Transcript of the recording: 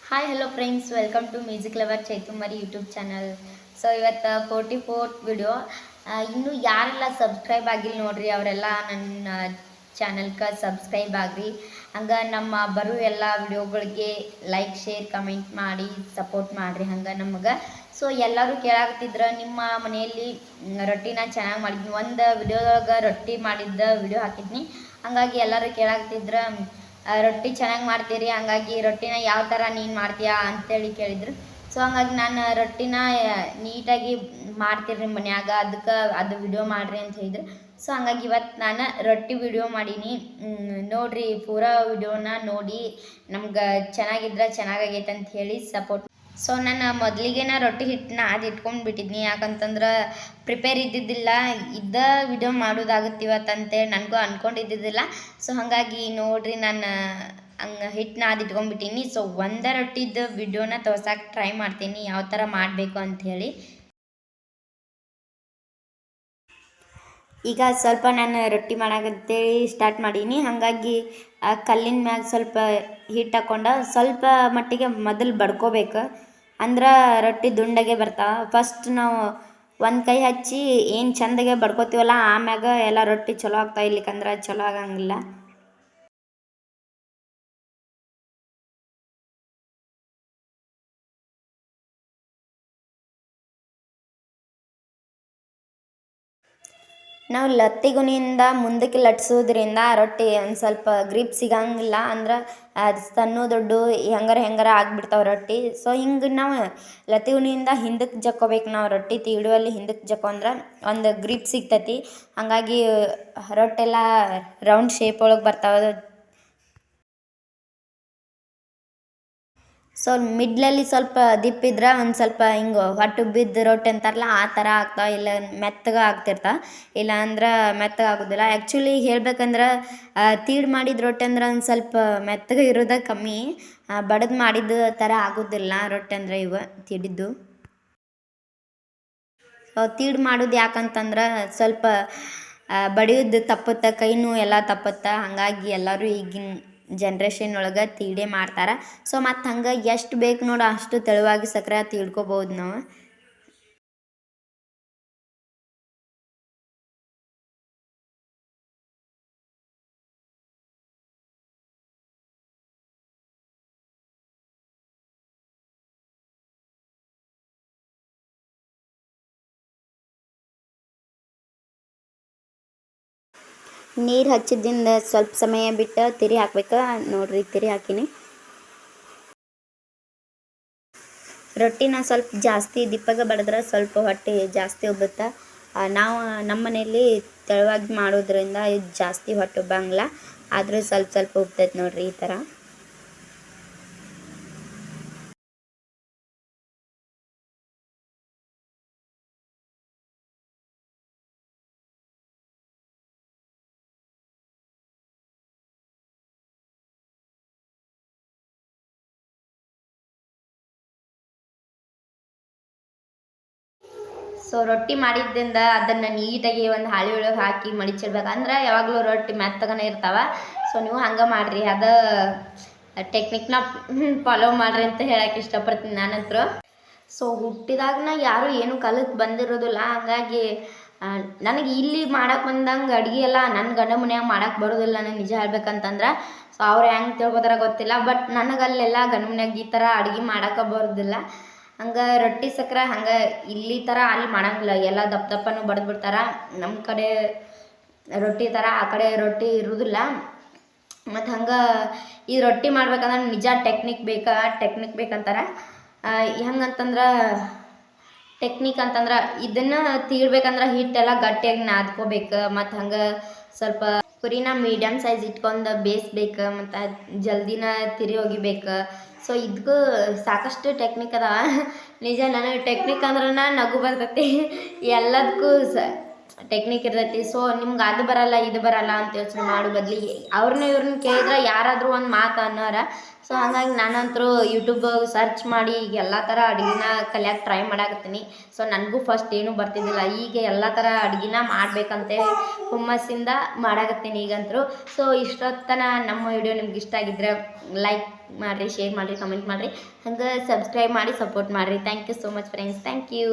Hi hello friends, welcome to music lover ಚೈತುಮರಿ YouTube channel. So ಇವತ್ತು 44th video. ಇನ್ನೂ ಯಾರೆಲ್ಲ ಸಬ್ಸ್ಕ್ರೈಬ್ ಆಗಿಲ್ಲ ನೋಡ್ರಿ, ಅವರೆಲ್ಲ ನನ್ನ ಚಾನಲ್ಗೆ ಸಬ್ಸ್ಕ್ರೈಬ್ ಆಗ್ರಿ. ಹಂಗೆ ನಮ್ಮ ಬರೋ ಎಲ್ಲ ವಿಡಿಯೋಗಳಿಗೆ ಲೈಕ್ ಶೇರ್ ಕಮೆಂಟ್ ಮಾಡಿ ಸಪೋರ್ಟ್ ಮಾಡಿರಿ. ಹಂಗೆ ನಮಗೆ ಸೊ ಎಲ್ಲರೂ ಕೇಳಾಗ್ತಿದ್ರು ನಿಮ್ಮ ಮನೆಯಲ್ಲಿ ರೊಟ್ಟಿನ ಚೆನ್ನಾಗಿ ಮಾಡಿದ್ನಿ. ಒಂದು ವಿಡಿಯೋದೊಳಗೆ ರೊಟ್ಟಿ ಮಾಡಿದ್ದ ವಿಡಿಯೋ ಹಾಕಿದ್ನಿ. ಹಂಗಾಗಿ ಎಲ್ಲರೂ ಕೇಳಾಗ್ತಿದ್ರು ರೊಟ್ಟಿ ಚೆನ್ನಾಗಿ ಮಾಡ್ತೀರಿ, ಹಂಗಾಗಿ ರೊಟ್ಟಿನ ಯಾವ ಥರ ನೀನು ಮಾಡ್ತೀಯಾ ಅಂತೇಳಿ ಕೇಳಿದ್ರು. ಸೊ ಹಂಗಾಗಿ ನಾನು ರೊಟ್ಟಿನ ನೀಟಾಗಿ ಮಾಡ್ತೀರಿ ಮನ್ಯಾಗ, ಅದಕ್ಕೆ ಅದು ವಿಡಿಯೋ ಮಾಡಿರಿ ಅಂತ ಹೇಳಿದ್ರು. ಸೊ ಹಂಗಾಗಿ ಇವತ್ತು ನಾನು ರೊಟ್ಟಿ ವಿಡಿಯೋ ಮಾಡೀನಿ. ನೋಡಿರಿ, ಪೂರಾ ವಿಡಿಯೋನ ನೋಡಿ ನಮ್ಗೆ ಚೆನ್ನಾಗಿದ್ರೆ ಚೆನ್ನಾಗೈತೆ ಅಂತ ಹೇಳಿ ಸಪೋರ್ಟ್. ಸೊ ನಾನು ಮೊದಲಿಗೆನ ರೊಟ್ಟಿ ಹಿಟ್ಟನ್ನ ಇಟ್ಕೊಂಡು ಬಿಟ್ಟಿದ್ನಿ, ಯಾಕಂತಂದ್ರೆ ಪ್ರಿಪೇರ್ ಇದ್ದಿದ್ದಿಲ್ಲ. ಇದ್ದ ವಿಡಿಯೋ ಮಾಡೋದಾಗುತ್ತೆ ಇವತ್ತಂತೇಳಿ ನನಗೂ ಅಂದ್ಕೊಂಡಿದ್ದಿದ್ದಿಲ್ಲ. ಸೊ ಹಾಗಾಗಿ ನೋಡಿರಿ, ನಾನು ಹಂಗೆ ಹಿಟ್ಟನ್ನ ಇಟ್ಕೊಂಡ್ಬಿಟ್ಟೀನಿ. ಸೊ ಒಂದೇ ರೊಟ್ಟಿದ್ದು ವಿಡಿಯೋನ ತೋರ್ಸಕ್ಕೆ ಟ್ರೈ ಮಾಡ್ತೀನಿ ಯಾವ ಥರ ಮಾಡಬೇಕು ಅಂಥೇಳಿ. ಈಗ ಸ್ವಲ್ಪ ನಾನು ರೊಟ್ಟಿ ಮಾಡಾಕಂತೇಳಿ ಸ್ಟಾರ್ಟ್ ಮಾಡೀನಿ. ಹಾಗಾಗಿ ಕಲ್ಲಿನ ಮ್ಯಾಗ ಸ್ವಲ್ಪ ಹಿಟ್ಟು ಹಾಕ್ಕೊಂಡು ಸ್ವಲ್ಪ ಮಟ್ಟಿಗೆ ಮೊದಲು ಬಡ್ಕೋಬೇಕು, ಅಂದ್ರೆ ರೊಟ್ಟಿ ದುಂಡಗೆ ಬರ್ತಾವೆ. ಫಸ್ಟ್ ನಾವು ಒಂದು ಕೈ ಹಚ್ಚಿ ಏನು ಚಂದಗೆ ಬಡ್ಕೋತೀವಲ್ಲ, ಆಮ್ಯಾಗ ಎಲ್ಲ ರೊಟ್ಟಿ ಚಲೋ ಆಗ್ತಾವೆ. ಇಲ್ಲಿಕಂದ್ರೆ ಚಲೋ ಆಗಂಗಿಲ್ಲ. ನಾವು ಲತ್ತಿಗುನಿಯಿಂದ ಮುಂದಕ್ಕೆ ಲಟ್ಸೋದ್ರಿಂದ ರೊಟ್ಟಿ ಒಂದು ಸ್ವಲ್ಪ ಗ್ರಿಪ್ ಸಿಗಂಗಿಲ್ಲ, ಅಂದ್ರೆ ಅದು ಸಣ್ಣ ದೊಡ್ಡ ಹೆಂಗಾರ ಆಗಿಬಿಡ್ತಾವೆ ರೊಟ್ಟಿ. ಸೊ ಹಿಂಗೆ ನಾವು ಲತ್ತಿಗುನಿಯಿಂದ ಹಿಂದಕ್ಕೆ ಜಕ್ಕೋಬೇಕು. ನಾವು ರೊಟ್ಟಿ ತೀಡುವಲ್ಲಿ ಹಿಂದಕ್ಕೆ ಜಕ್ಕೊಂಡ್ರೆ ಒಂದು ಗ್ರಿಪ್ ಸಿಗ್ತೈತಿ. ಹಾಗಾಗಿ ರೊಟ್ಟೆಲ್ಲ ರೌಂಡ್ ಶೇಪ್ ಒಳಗೆ ಬರ್ತಾವೆ. ಸೊ ಮಿಡ್ಲಲ್ಲಿ ಸ್ವಲ್ಪ ದಿಪ್ಪಿದ್ರೆ ಒಂದು ಸ್ವಲ್ಪ ಹಿಂಗೆ ಹೊಟ್ಟು ಬಿದ್ದು ರೊಟ್ಟಿ ಅಂತಾರಲ್ಲ, ಆ ಥರ ಆಗ್ತಾವೆ. ಇಲ್ಲ ಮೆತ್ತಗೆ ಆಗ್ತಿರ್ತಾವೆ, ಇಲ್ಲ ಅಂದ್ರೆ ಮೆತ್ತಗೆ ಆಗೋದಿಲ್ಲ. ಆ್ಯಕ್ಚುಲಿ ಹೇಳ್ಬೇಕಂದ್ರೆ ತೀಡು ಮಾಡಿದ ರೊಟ್ಟಿ ಅಂದ್ರೆ ಒಂದು ಸ್ವಲ್ಪ ಮೆತ್ತಗೆ ಇರೋದೇ ಕಮ್ಮಿ, ಬಡದು ಮಾಡಿದ ಥರ ಆಗೋದಿಲ್ಲ ರೊಟ್ಟಿ ಅಂದರೆ ಇವು ತೀಡಿದ್ದು. ತೀಡು ಮಾಡೋದು ಯಾಕಂತಂದ್ರೆ ಸ್ವಲ್ಪ ಬಡಿಯೋದು ತಪ್ಪುತ್ತೆ, ಕೈನೂ ಎಲ್ಲ ತಪ್ಪುತ್ತೆ. ಹಾಗಾಗಿ ಎಲ್ಲರೂ ಈಗಿನ ಜನ್ರೇಷನ್ ಒಳಗೆ ತೀಡೆ ಮಾಡ್ತಾರೆ. ಸೊ ಮತ್ತು ಹಂಗೆ ಎಷ್ಟು ಬೇಕು ನೋಡು ಅಷ್ಟು ತೆಳುವಾಗಿ ಸಕ್ಕರೆ ತೀಡ್ಕೋಬೋದು ನಾವು. ನೀರು ಹಚ್ಚಿದ್ದಿಂದ ಸ್ವಲ್ಪ ಸಮಯ ಬಿಟ್ಟು ತಿರಿ ಹಾಕ್ಬೇಕು. ನೋಡಿರಿ, ತಿರಿ ಹಾಕಿನಿ. ರೊಟ್ಟಿನ ಸ್ವಲ್ಪ ಜಾಸ್ತಿ ದಿಪ್ಪಗೆ ಬಡಿದ್ರೆ ಸ್ವಲ್ಪ ಹೊಟ್ಟೆ ಜಾಸ್ತಿ ಉಬ್ಬುತ್ತೆ. ನಾವು ನಮ್ಮ ಮನೆಯಲ್ಲಿ ತೆಳುವಾಗಿ ಮಾಡೋದ್ರಿಂದ ಇದು ಜಾಸ್ತಿ ಹೊಟ್ಟೆ ಉಬ್ಬಂಗಿಲ್ಲ, ಆದರೂ ಸ್ವಲ್ಪ ಸ್ವಲ್ಪ ಉಬ್ತೈತೆ ನೋಡಿರಿ ಈ ಥರ. ಸೊ ರೊಟ್ಟಿ ಮಾಡಿದ್ದರಿಂದ ಅದನ್ನು ನೀಟಾಗಿ ಒಂದು ಹಾಳೆ ಒಳಗೆ ಹಾಕಿ ಮಡಿಚಿಡ್ಬೇಕು, ಅಂದ್ರೆ ಯಾವಾಗಲೂ ರೊಟ್ಟಿ ಮೆತ್ತಗನೇ ಇರ್ತಾವೆ. ಸೊ ನೀವು ಹಂಗೆ ಮಾಡಿರಿ, ಅದು ಟೆಕ್ನಿಕ್ನ ಫಾಲೋ ಮಾಡಿರಿ ಅಂತ ಹೇಳಕ್ಕೆ ಇಷ್ಟಪಡ್ತೀನಿ ನಾನಂತರೂ. ಸೊ ಹುಟ್ಟಿದಾಗನ ಯಾರೂ ಏನೂ ಕಲಿತು ಬಂದಿರೋದಿಲ್ಲ. ಹಂಗಾಗಿ ನನಗೆ ಇಲ್ಲಿ ಮಾಡಕ್ಕೆ ಬಂದಂಗೆ ಅಡುಗೆ ಎಲ್ಲ ನನ್ನ ಗಂಡ ಮನ್ಯಾಗ ಮಾಡಕ್ಕೆ ಬರೋದಿಲ್ಲ. ನನಗೆ ನಿಜ ಹೇಳ್ಬೇಕಂತಂದ್ರೆ ಸೊ ಅವ್ರು ಹೆಂಗೆ ತಿಳ್ಕೊತಾರ ಗೊತ್ತಿಲ್ಲ, ಬಟ್ ನನಗಲ್ಲೆಲ್ಲ ಗಂಡ ಮನ್ಯಾಗ ಈ ಥರ ಅಡುಗೆ ಮಾಡೋಕೆ ಬರೋದಿಲ್ಲ. ಹಂಗೆ ರೊಟ್ಟಿ ಸಕ್ರೆ ಹಂಗೆ ಇಲ್ಲಿ ಥರ ಅಲ್ಲಿ ಮಾಡಂಗಿಲ್ಲ, ಎಲ್ಲ ದಪ್ಪ ದಪ್ಪನೂ ಬಡ್ದು ಬಿಡ್ತಾರೆ. ನಮ್ಮ ಕಡೆ ರೊಟ್ಟಿ ಥರ ಆ ಕಡೆ ರೊಟ್ಟಿ ಇರೋದಿಲ್ಲ. ಮತ್ತು ಹಂಗೆ ಈ ರೊಟ್ಟಿ ಮಾಡ್ಬೇಕಂದ್ರೆ ನಿಜ ಟೆಕ್ನಿಕ್ ಬೇಕಂತಾರೆ. ಹೆಂಗಂತಂದ್ರೆ ಟೆಕ್ನಿಕ್ ಅಂತಂದ್ರೆ ಇದನ್ನು ತೀಡ್ಬೇಕಂದ್ರೆ ಹಿಟ್ಟೆಲ್ಲ ಗಟ್ಟಿಯಾಗಿ ನಾದ್ಕೋಬೇಕು. ಮತ್ತು ಹಂಗೆ ಸ್ವಲ್ಪ ಪುರಿನ ಮೀಡಿಯಮ್ ಸೈಜ್ ಇಟ್ಕೊಂಡು ಬೇಯಿಸ್ಬೇಕು, ಮತ್ತು ಜಲ್ದಿನ ತಿರಿ ಒಗಿಬೇಕು. ಸೊ ಇದಕ್ಕೂ ಸಾಕಷ್ಟು ಟೆಕ್ನಿಕ್ ಅದಾವ. ನಿಜ ನನಗೆ ಟೆಕ್ನಿಕ್ ಅಂದ್ರೆ ನಗು ಬರ್ತೈತಿ. ಎಲ್ಲದಕ್ಕೂ ಟೆಕ್ನಿಕ್ ಇರ್ತೈತಿ. ಸೊ ನಿಮ್ಗೆ ಅದು ಬರಲ್ಲ ಇದು ಬರಲ್ಲ ಅಂತ ಯೋಚನೆ ಮಾಡೋ ಬದಲಿಗೆ ಇವ್ರನ್ನ ಕೇಳಿದ್ರೆ ಯಾರಾದರೂ ಒಂದು ಮಾತು ಅನ್ನೋರ. ಸೊ ಹಾಗಾಗಿ ನಾನಂತರೂ ಯೂಟ್ಯೂಬ್ ಸರ್ಚ್ ಮಾಡಿ ಈಗ ಎಲ್ಲ ಥರ ಅಡುಗೆನ ಕಲಿಯೋಕೆ ಟ್ರೈ ಮಾಡಾಕತ್ತೀನಿ. ಸೊ ನನಗೂ ಫಸ್ಟ್ ಏನೂ ಬರ್ತಿದ್ದಿಲ್ಲ, ಈಗ ಎಲ್ಲ ಥರ ಅಡುಗೆನ ಮಾಡಬೇಕಂತೆ ಹುಮ್ಮಸ್ಸಿಂದ ಮಾಡಾಕತ್ತೀನಿ ಈಗಂತರೂ. ಸೊ ಇಷ್ಟೊತ್ತನ ನಮ್ಮ ವಿಡಿಯೋ ನಿಮ್ಗೆ ಇಷ್ಟ ಆಗಿದ್ರೆ ಲೈಕ್ ಮಾಡಿರಿ, ಶೇರ್ ಮಾಡಿರಿ, ಕಮೆಂಟ್ ಮಾಡಿರಿ, ಹಂಗೆ ಸಬ್ಸ್ಕ್ರೈಬ್ ಮಾಡಿ ಸಪೋರ್ಟ್ ಮಾಡಿರಿ. Thank you so much friends. Thank you.